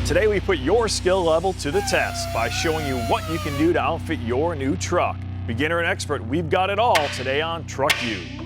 Today we put your skill level to the test by showing you what you can do to outfit your new truck. Beginner and expert, we've got it all today on TruckU.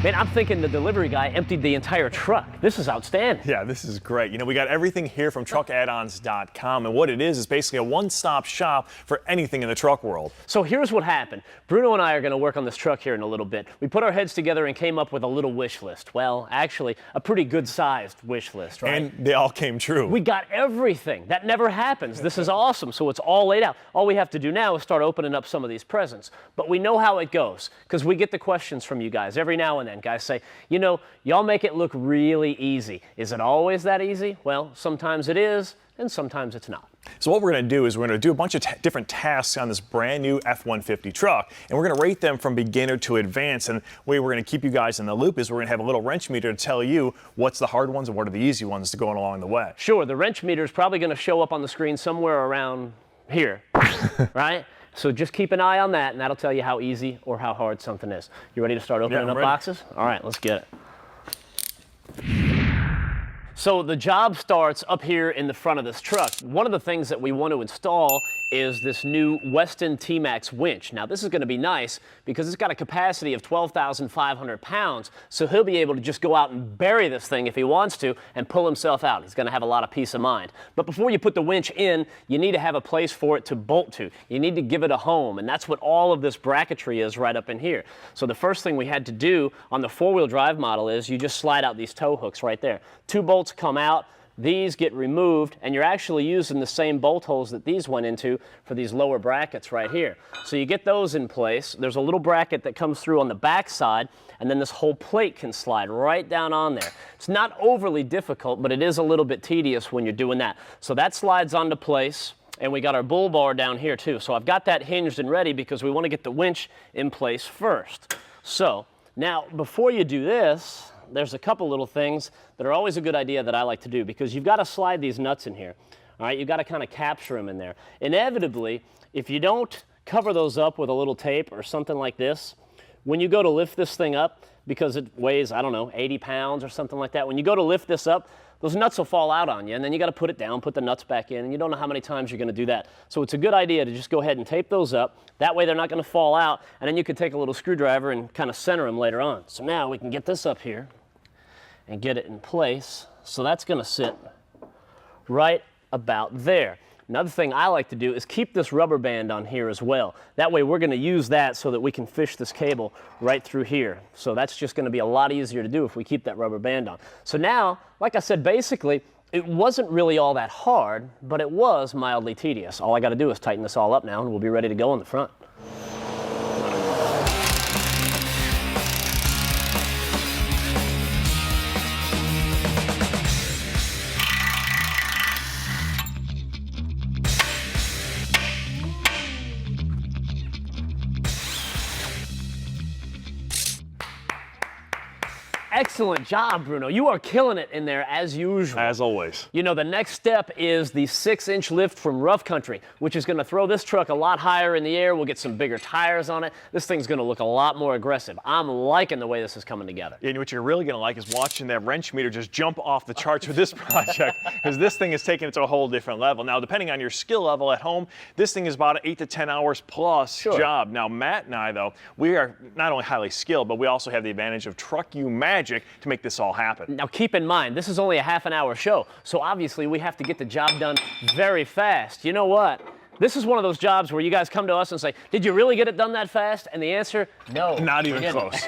Man, I'm thinking the delivery guy emptied the entire truck. This is outstanding. Yeah, this is great. You know, we got everything here from truckaddons.com, and what it is basically a one-stop shop for anything in the truck world. So here's what happened. Bruno and I are going to work on this truck here in a little bit. We put our heads together and came up with a little wish list. Well, actually, a pretty good-sized wish list, right? And they all came true. We got everything. That never happens. This is awesome. So it's all laid out. All we have to do now is start opening up some of these presents. But we know how it goes because we get the questions from you guys every now and then. Guys say, you know, y'all make it look really easy. Is it always that easy? Well, sometimes it is, and sometimes it's not. So what we're going to do is we're going to do a bunch of different tasks on this brand new F-150 truck, and we're going to rate them from beginner to advanced. And the way we're going to keep you guys in the loop is we're going to have a little wrench meter to tell you what's the hard ones and what are the easy ones to go along the way. Sure, the wrench meter is probably going to show up on the screen somewhere around here, right? So just keep an eye on that, and that'll tell you how easy or how hard something is. You ready to start opening up boxes? All right, let's get it. So the job starts up here in the front of this truck. One of the things that we want to install is this new Weston T-Max winch. Now this is going to be nice because it's got a capacity of 12,500 pounds, so he'll be able to just go out and bury this thing if he wants to and pull himself out. He's going to have a lot of peace of mind. But before you put the winch in, you need to have a place for it to bolt to. You need to give it a home, and that's what all of this bracketry is right up in here. So the first thing we had to do on the four-wheel drive model is you just slide out these tow hooks right there. Two bolts come out. These get removed, and you're actually using the same bolt holes that these went into for these lower brackets right here. So you get those in place. There's a little bracket that comes through on the back side, and then this whole plate can slide right down on there. It's not overly difficult, but it is a little bit tedious when you're doing that. So that slides onto place, and we got our bull bar down here too. So I've got that hinged and ready because we want to get the winch in place first. So now, before you do this, there's a couple little things that are always a good idea that I like to do because you've got to slide these nuts in here. All right, you've got to kind of capture them in there. Inevitably, if you don't cover those up with a little tape or something like this, when you go to lift this thing up, because it weighs, I don't know, 80 pounds or something like that, when you go to lift this up, those nuts will fall out on you, and then you got to put it down, put the nuts back in, and you don't know how many times you're going to do that. So it's a good idea to just go ahead and tape those up. That way they're not going to fall out, and then you can take a little screwdriver and kind of center them later on. So now we can get this up here and get it in place. So that's going to sit right about there. Another thing I like to do is keep this rubber band on here as well. That way we're going to use that so that we can fish this cable right through here. So that's just going to be a lot easier to do if we keep that rubber band on. So now, like I said, basically, it wasn't really all that hard, but it was mildly tedious. All I got to do is tighten this all up now, and we'll be ready to go on the front. Excellent job, Bruno. You are killing it in there as usual. As always. You know, the next step is the 6-inch lift from rough country, which is going to throw this truck a lot higher in the air. We'll get some bigger tires on it. This thing's going to look a lot more aggressive. I'm liking the way this is coming together. And what you're really going to like is watching that wrench meter just jump off the charts with this project, because this thing is taking it to a whole different level. Now, depending on your skill level at home, this thing is about an 8 to 10 hours plus job. Now, Matt and I, though, we are not only highly skilled, but we also have the advantage of TruckU magic to make this all happen. Now keep in mind, this is only a half-an-hour show, so obviously we have to get the job done very fast. You know what? This is one of those jobs where you guys come to us and say, did you really get it done that fast? And the answer, no. Not even close.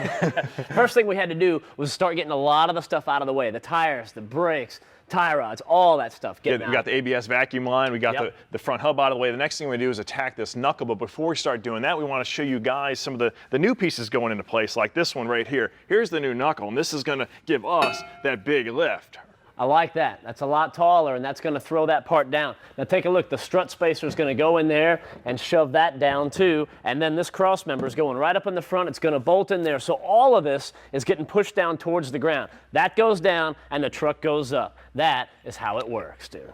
First thing we had to do was start getting a lot of the stuff out of the way. The tires, the brakes, tie rods, all that stuff. We got the ABS vacuum line. We got the front hub out of the way. The next thing we do is attack this knuckle. But before we start doing that, we want to show you guys some of the new pieces going into place, like this one right here. Here's the new knuckle, and this is going to give us that big lift. I like that. That's a lot taller, and that's going to throw that part down. Now take a look. The strut spacer is going to go in there and shove that down too, and then this cross member is going right up in the front. It's going to bolt in there. So all of this is getting pushed down towards the ground. That goes down, and the truck goes up. That is how it works, dude.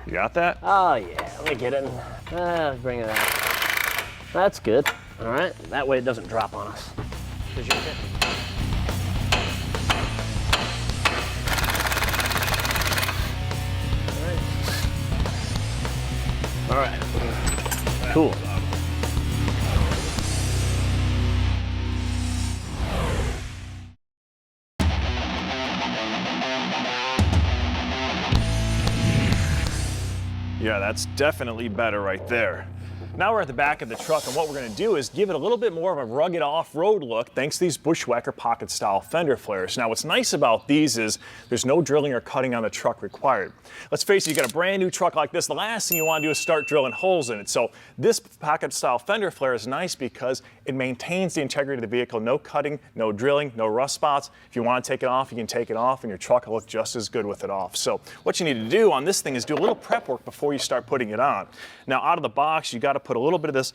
You got that? Oh, yeah. Let me get it. Bring it out. That's good. All right. That way it doesn't drop on us. All right. Cool. Yeah, that's definitely better right there. Now we're at the back of the truck, and what we're going to do is give it a little bit more of a rugged off-road look thanks to these bushwhacker pocket style fender flares. Now what's nice about these is there's no drilling or cutting on the truck required. Let's face it, you got a brand new truck like this, the last thing you want to do is start drilling holes in it. So this pocket style fender flare is nice because it maintains the integrity of the vehicle. No cutting, no drilling, no rust spots. If you want to take it off, you can take it off, and your truck will look just as good with it off. So what you need to do on this thing is do a little prep work before you start putting it on. Now out of the box, you got to put a little bit of this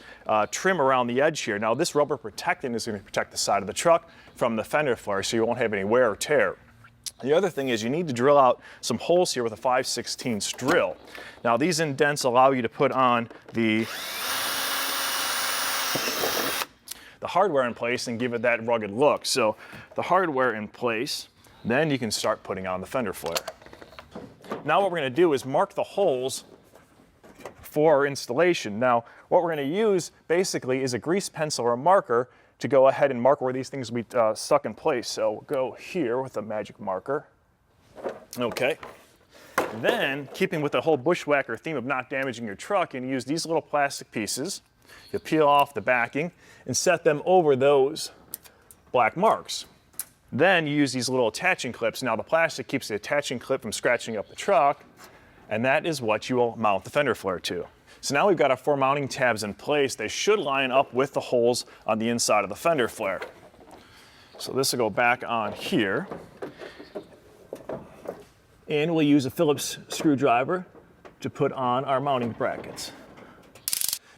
trim around the edge here. Now this rubber protectant is going to protect the side of the truck from the fender flare, so you won't have any wear or tear. The other thing is you need to drill out some holes here with a 5/16 drill. Now these indents allow you to put on the hardware in place and give it that rugged look. So the hardware in place, then you can start putting on the fender flare. Now what we're going to do is mark the holes for our installation. Now what we're going to use basically is a grease pencil or a marker to go ahead and mark where these things will be stuck in place. So we'll go here with a magic marker. Okay. Then, keeping with the whole bushwhacker theme of not damaging your truck, you can use these little plastic pieces. You peel off the backing and set them over those black marks. Then you use these little attaching clips. Now the plastic keeps the attaching clip from scratching up the truck, and that is what you will mount the fender flare to. So now we've got our 4 mounting tabs in place. They should line up with the holes on the inside of the fender flare. So this will go back on here. And we'll use a Phillips screwdriver to put on our mounting brackets.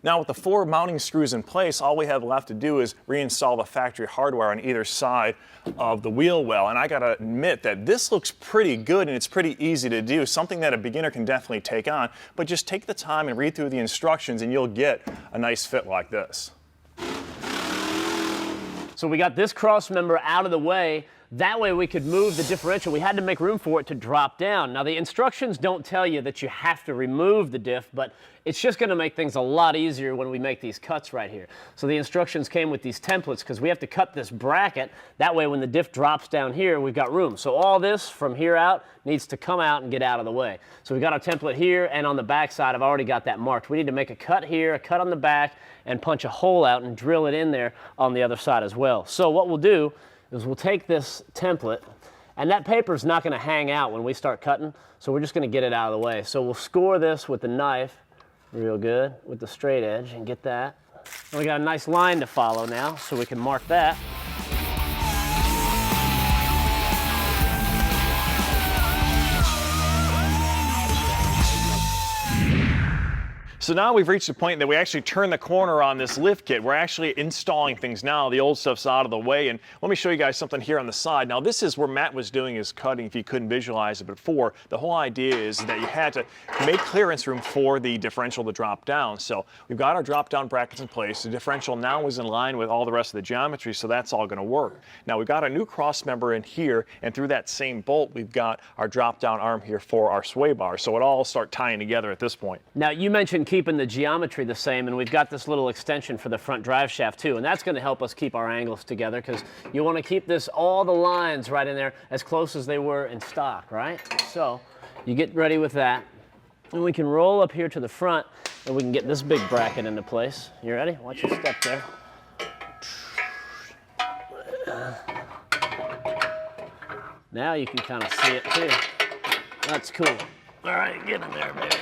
Now with the 4 mounting screws in place, all we have left to do is reinstall the factory hardware on either side of the wheel well. And I gotta admit that this looks pretty good and it's pretty easy to do, something that a beginner can definitely take on, but just take the time and read through the instructions and you'll get a nice fit like this. So we got this cross member out of the way. That way we could move the differential. We had to make room for it to drop down. Now the instructions don't tell you that you have to remove the diff, but it's just going to make things a lot easier when we make these cuts right here. So the instructions came with these templates because we have to cut this bracket. That way when the diff drops down here, we've got room. So all this from here out needs to come out and get out of the way. So we got our template here, and on the back side, I've already got that marked. We need to make a cut here, a cut on the back, and punch a hole out and drill it in there on the other side as well. So what we'll do is we'll take this template, and that paper is not going to hang out when we start cutting, so we're just going to get it out of the way. So we'll score this with the knife real good with the straight edge and get that. And we got a nice line to follow now, so we can mark that. So now we've reached the point that we actually turn the corner on this lift kit. We're actually installing things now. The old stuff's out of the way, and let me show you guys something here on the side. Now this is where Matt was doing his cutting if you couldn't visualize it before. The whole idea is that you had to make clearance room for the differential to drop down. So we've got our drop down brackets in place. The differential now is in line with all the rest of the geometry, so that's all gonna work. Now we've got a new cross member in here, and through that same bolt, we've got our drop down arm here for our sway bar. So it all start tying together at this point. Now you mentioned keeping the geometry the same, and we've got this little extension for the front drive shaft too, and that's going to help us keep our angles together because you want to keep this, all the lines right in there as close as they were in stock, right? So you get ready with that, and we can roll up here to the front, and we can get this big bracket into place. You ready? Watch your step there. Now you can kind of see it too. That's cool. All right, get in there, baby.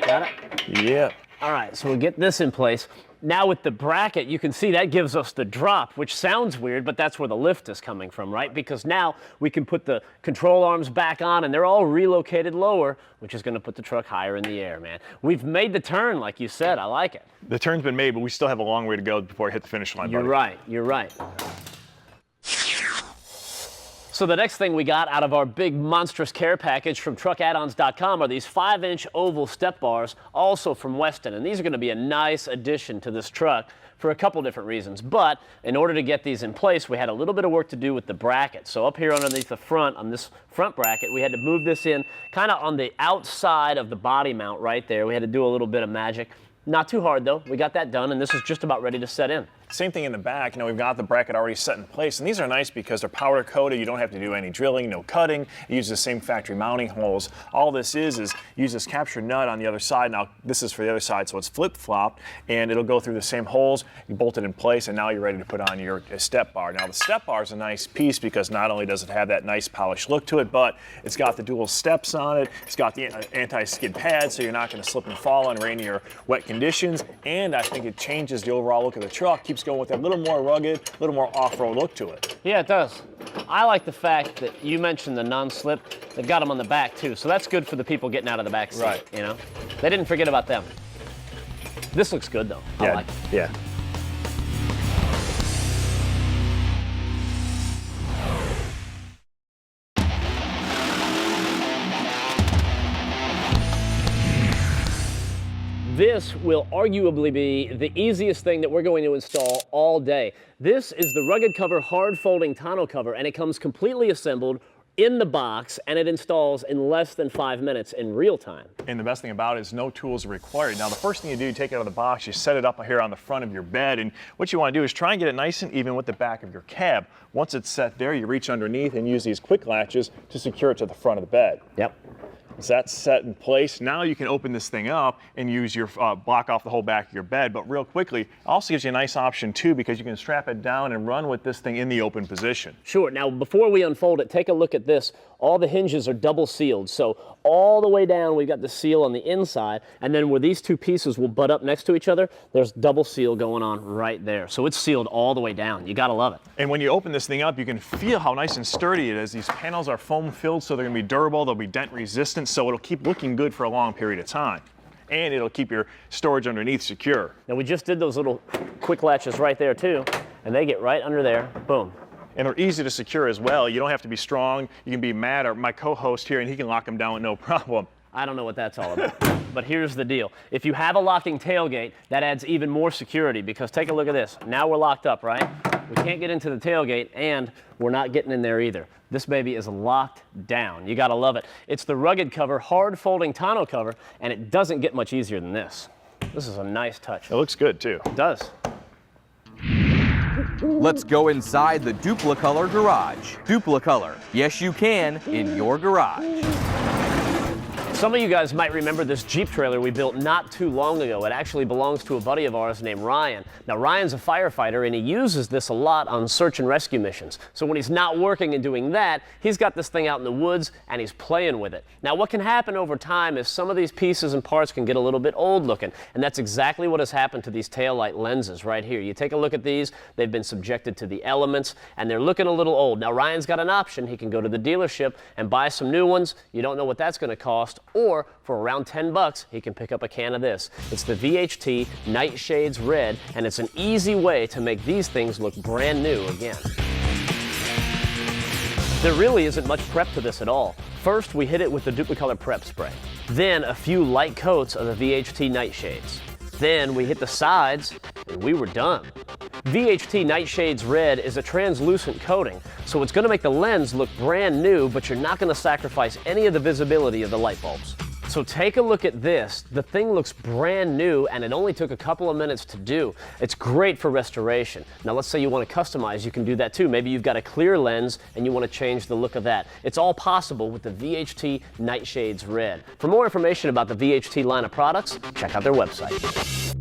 Got it? Yeah. All right, so we'll get this in place. Now with the bracket, you can see that gives us the drop, which sounds weird, but that's where the lift is coming from, right? Because now we can put the control arms back on, and they're all relocated lower, which is going to put the truck higher in the air, man. We've made the turn, like you said. I like it. The turn's been made, but we still have a long way to go before I hit the finish line, buddy. You're right. You're right. So the next thing we got out of our big monstrous care package from truckaddons.com are these 5-inch oval step bars, also from Weston. And these are going to be a nice addition to this truck for a couple different reasons. But in order to get these in place, we had a little bit of work to do with the bracket. So up here underneath the front, on this front bracket, we had to move this in kind of on the outside of the body mount right there. We had to do a little bit of magic. Not too hard though. We got that done, and this is just about ready to set in. Same thing in the back. You know, we've got the bracket already set in place, and these are nice because they're powder coated. You don't have to do any drilling, no cutting. It uses the same factory mounting holes. All this is use this capture nut on the other side. Now this is for the other side, so it's flip-flopped, and it'll go through the same holes. You bolt it in place, and now you're ready to put on your step bar. Now the step bar is a nice piece because not only does it have that nice polished look to it, but it's got the dual steps on it. It's got the anti-skid pad, so you're not going to slip and fall in rainy or wet conditions. And I think it changes the overall look of the truck. Keeps going with a little more rugged, a little more off-road look to it. Yeah, it does. I like the fact that you mentioned the non-slip. They've got them on the back too, so that's good for the people getting out of the back seat. Right. You know, they didn't forget about them. This looks good though. Yeah, I like it. yeah. This will arguably be the easiest thing that we're going to install all day. This is the rugged cover hard folding tonneau cover, and it comes completely assembled in the box, and it installs in less than 5 minutes in real time. And the best thing about it is no tools are required. Now the first thing you do, you take it out of the box, you set it up here on the front of your bed, and what you want to do is try and get it nice and even with the back of your cab. Once it's set there, you reach underneath and use these quick latches to secure it to the front of the bed. Yep. So that's set in place. Now you can open this thing up and use your block off the whole back of your bed. But real quickly, it also gives you a nice option too because you can strap it down and run with this thing in the open position. Sure. Now before we unfold it, take a look at this. All the hinges are double sealed. So all the way down, we've got the seal on the inside, and then where these two pieces will butt up next to each other, there's double seal going on right there. So it's sealed all the way down. You gotta love it. And when you open this thing up, you can feel how nice and sturdy it is. These panels are foam filled, so they're gonna be durable, they'll be dent resistant, so it'll keep looking good for a long period of time. And it'll keep your storage underneath secure. Now we just did those little quick latches right there too, and they get right under there, boom. And they're easy to secure as well. You don't have to be strong. You can be Matt or my co-host here, and he can lock them down with no problem. I don't know what that's all about. But here's the deal. If you have a locking tailgate, that adds even more security because take a look at this. Now we're locked up, right? We can't get into the tailgate, and we're not getting in there either. This baby is locked down. You gotta love it. It's the rugged cover, hard folding tonneau cover, and it doesn't get much easier than this. This is a nice touch. It looks good too. It does. Let's go inside the Duplicolor garage. Duplicolor, yes you can, in your garage. Some of you guys might remember this Jeep trailer we built not too long ago. It actually belongs to a buddy of ours named Ryan. Now Ryan's a firefighter and he uses this a lot on search and rescue missions. So when he's not working and doing that, he's got this thing out in the woods and he's playing with it. Now what can happen over time is some of these pieces and parts can get a little bit old looking, and that's exactly what has happened to these taillight lenses right here. You take a look at these, they've been subjected to the elements and they're looking a little old. Now Ryan's got an option. He can go to the dealership and buy some new ones. You don't know what that's going to cost. Or for around 10 bucks, he can pick up a can of this. It's the VHT Nightshades Red, and it's an easy way to make these things look brand new again. There really isn't much prep to this at all. First, we hit it with the Duplicolor Prep Spray. Then a few light coats of the VHT Nightshades. Then we hit the sides, and we were done. VHT Nightshades Red is a translucent coating, so it's going to make the lens look brand new, but you're not going to sacrifice any of the visibility of the light bulbs. So take a look at this. The thing looks brand new and it only took a couple of minutes to do. It's great for restoration. Now let's say you want to customize, you can do that too. Maybe you've got a clear lens and you want to change the look of that. It's all possible with the VHT Nightshades Red. For more information about the VHT line of products, check out their website.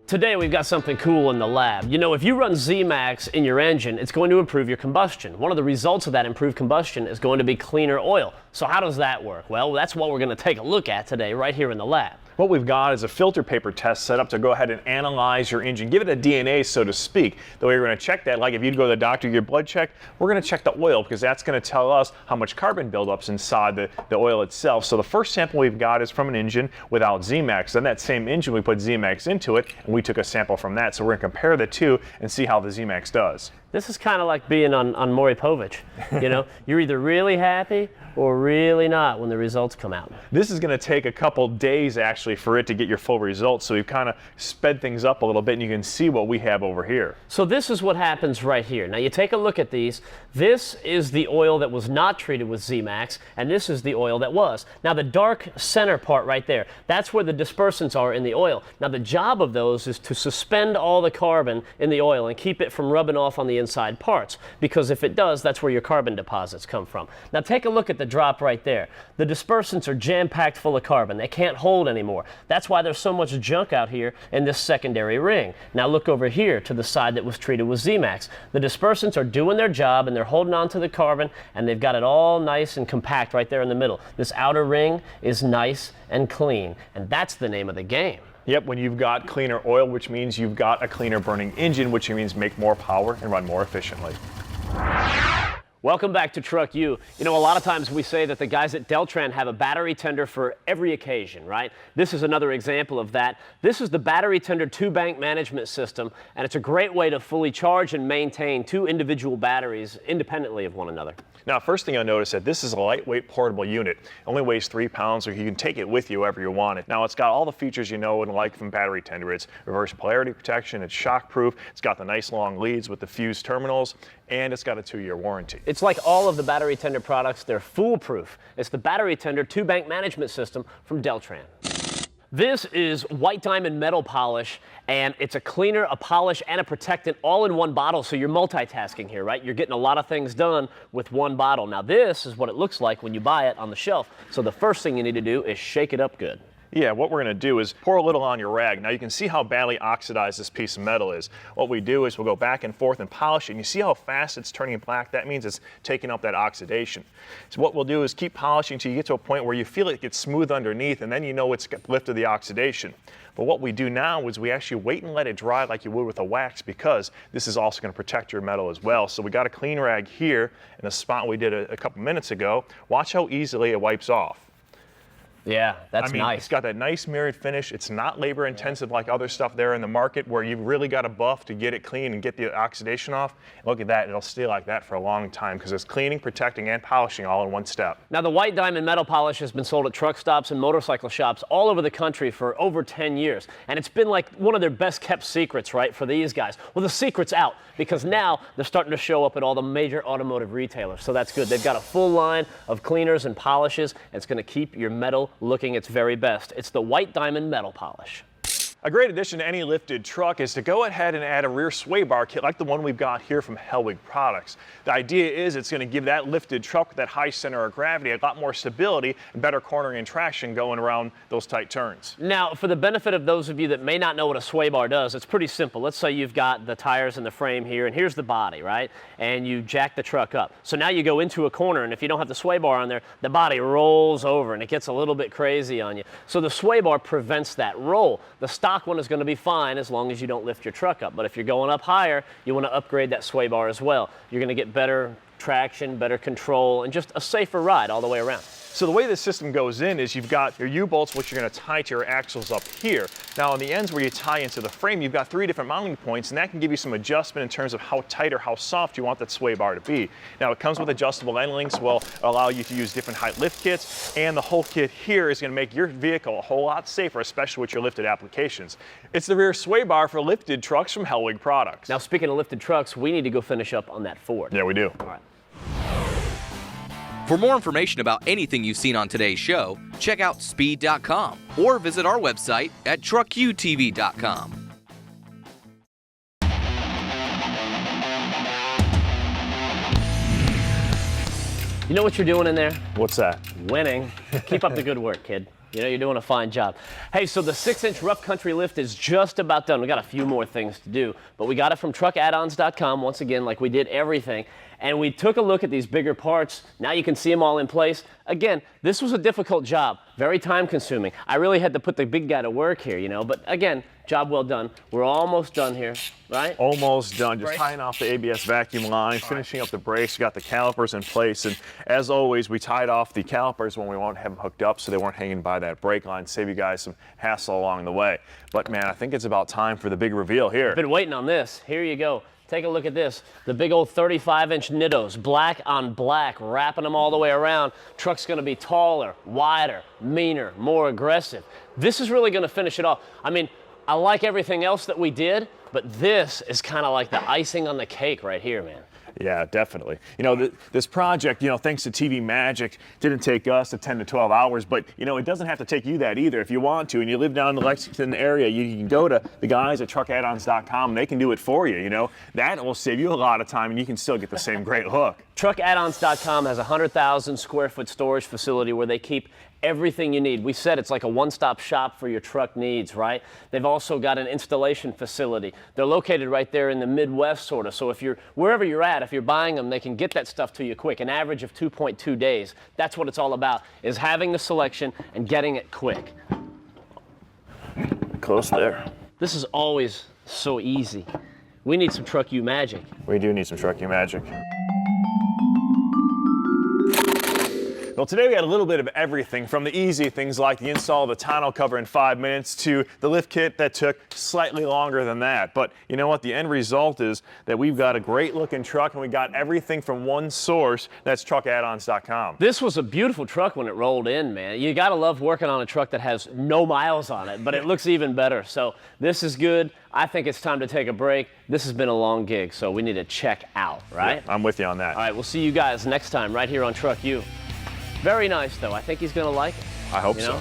Today we've got something cool in the lab. You know, if you run Z-Max in your engine, it's going to improve your combustion. One of the results of that improved combustion is going to be cleaner oil. So how does that work? Well, that's what we're going to take a look at today right here in the lab. What we've got is a filter paper test set up to go ahead and analyze your engine, give it a DNA, so to speak. The way we're going to check that, like if you'd go to the doctor, get your blood checked, we're going to check the oil because that's going to tell us how much carbon buildup's inside the oil itself. So the first sample we've got is from an engine without Z-Max. Then that same engine, we put Z-Max into it, and we took a sample from that. So we're going to compare the two and see how the Z-Max does. This is kind of like being on Maury Povich. You know, you're either really happy or really not when the results come out. This is going to take a couple days actually for it to get your full results. So we've kind of sped things up a little bit and you can see what we have over here. So this is what happens right here. Now you take a look at these. This is the oil that was not treated with Z-Max and this is the oil that was. Now the dark center part right there, that's where the dispersants are in the oil. Now the job of those is to suspend all the carbon in the oil and keep it from rubbing off on the inside parts, because if it does, that's where your carbon deposits come from. Now take a look at the drop right there. The dispersants are jam-packed full of carbon. They can't hold anymore. That's why there's so much junk out here in this secondary ring. Now look over here to the side that was treated with Z-Max. The dispersants are doing their job and they're holding on to the carbon and they've got it all nice and compact right there in the middle. This outer ring is nice and clean, and that's the name of the game. Yep, when you've got cleaner oil, which means you've got a cleaner burning engine, which means make more power and run more efficiently. Welcome back to TruckU. You know, a lot of times we say that the guys at Deltran have a battery tender for every occasion, right? This is another example of that. This is the battery tender two-bank management system, and it's a great way to fully charge and maintain two individual batteries independently of one another. Now, first thing you'll notice that this is a lightweight portable unit. It only weighs 3 pounds, so you can take it with you wherever you want it. Now, it's got all the features you know and like from battery tender. It's reverse polarity protection, it's shock-proof, it's got the nice long leads with the fused terminals, and it's got a 2-year warranty. It's like all of the battery tender products, they're foolproof. It's the battery tender two-bank management system from Deltran. This is white diamond metal polish, and it's a cleaner, a polish, and a protectant all in one bottle, so you're multitasking here, right? You're getting a lot of things done with one bottle. Now this is what it looks like when you buy it on the shelf, so the first thing you need to do is shake it up good. Yeah, what we're going to do is pour a little on your rag. Now you can see how badly oxidized this piece of metal is. What we do is we'll go back and forth and polish it, and you see how fast it's turning black? That means it's taking up that oxidation. So what we'll do is keep polishing until you get to a point where you feel it gets smooth underneath, and then you know it's lifted the oxidation. But what we do now is we actually wait and let it dry like you would with a wax, because this is also going to protect your metal as well. So we got a clean rag here in the spot we did a couple minutes ago. Watch how easily it wipes off. Yeah, that's nice. It's got that nice mirrored finish. It's not labor intensive like other stuff there in the market where you've really got to buff to get it clean and get the oxidation off. And look at that, it'll stay like that for a long time because it's cleaning, protecting, and polishing all in one step. Now the white diamond metal polish has been sold at truck stops and motorcycle shops all over the country for over 10 years. And it's been like one of their best kept secrets, right, for these guys. Well, the secret's out because now they're starting to show up at all the major automotive retailers. So that's good. They've got a full line of cleaners and polishes, and it's going to keep your metal looking its very best. It's the white diamond metal polish. A great addition to any lifted truck is to go ahead and add a rear sway bar kit like the one we've got here from Hellwig Products. The idea is it's going to give that lifted truck with that high center of gravity a lot more stability and better cornering and traction going around those tight turns. Now, for the benefit of those of you that may not know what a sway bar does, it's pretty simple. Let's say you've got the tires and the frame here, and here's the body, right? And you jack the truck up. So now you go into a corner, and if you don't have the sway bar on there, the body rolls over, and it gets a little bit crazy on you. So the sway bar prevents that roll. The stock one is going to be fine as long as you don't lift your truck up. But if you're going up higher, you want to upgrade that sway bar as well. You're going to get better traction, better control, and just a safer ride all the way around. So the way this system goes in is you've got your U-bolts, which you're going to tie to your axles up here. Now on the ends where you tie into the frame, you've got 3 different mounting points, and that can give you some adjustment in terms of how tight or how soft you want that sway bar to be. Now it comes with adjustable end links, will allow you to use different height lift kits, and the whole kit here is going to make your vehicle a whole lot safer, especially with your lifted applications. It's the rear sway bar for lifted trucks from Hellwig Products. Now speaking of lifted trucks, we need to go finish up on that Ford. Yeah, we do. All right. For more information about anything you've seen on today's show, check out speed.com or visit our website at truckutv.com. You know what you're doing in there? What's that? Winning. Keep up the good work, kid. You know, you're doing a fine job. Hey, so the 6-inch rough country lift is just about done. We got a few more things to do, but we got it from truckaddons.com, once again, like we did everything. And we took a look at these bigger parts. Now you can see them all in place. Again, this was a difficult job, very time consuming. I really had to put the big guy to work here, you know, but again, job well done. We're almost done here, right? Almost done. Just tying off the ABS vacuum line, finishing up the brakes. We got the calipers in place, and as always, we tied off the calipers when we won't have them hooked up so they weren't hanging by that brake line. Save you guys some hassle along the way. But man, I think it's about time for the big reveal here. Been waiting on this. Here you go. Take a look at this. The big old 35-inch Nittos, black on black, wrapping them all the way around. Truck's gonna be taller, wider, meaner, more aggressive. This is really gonna finish it off. I mean, I like everything else that we did, but this is kind of like the icing on the cake right here, man. Yeah, definitely. You know, this project, you know, thanks to TV Magic, didn't take us 10 to 12 hours, but, you know, it doesn't have to take you that either. If you want to, and you live down in the Lexington area, you can go to the guys at truckaddons.com, and they can do it for you, you know. That will save you a lot of time, and you can still get the same great look. Truckaddons.com has a 100,000 square foot storage facility where they keep everything you need. We said it's like a one-stop shop for your truck needs, right? They've also got an installation facility. They're located right there in the Midwest, sort of. So if you're wherever you're at, if you're buying them, they can get that stuff to you quick. An average of 2.2 days. That's what it's all about, is having the selection and getting it quick. Close there. This is always so easy. We need some TruckU magic. We do need some TruckU magic. Well, today we had a little bit of everything, from the easy things like the install of the tonneau cover in 5 minutes to the lift kit that took slightly longer than that. But you know what? The end result is that we've got a great looking truck, and we got everything from one source. That's truckaddons.com. This was a beautiful truck when it rolled in, man. You gotta love working on a truck that has no miles on it, but it looks even better. So this is good. I think it's time to take a break. This has been a long gig, so we need to check out, right? Yeah, I'm with you on that. All right, we'll see you guys next time right here on TruckU. Very nice, though. I think he's going to like it. I hope so.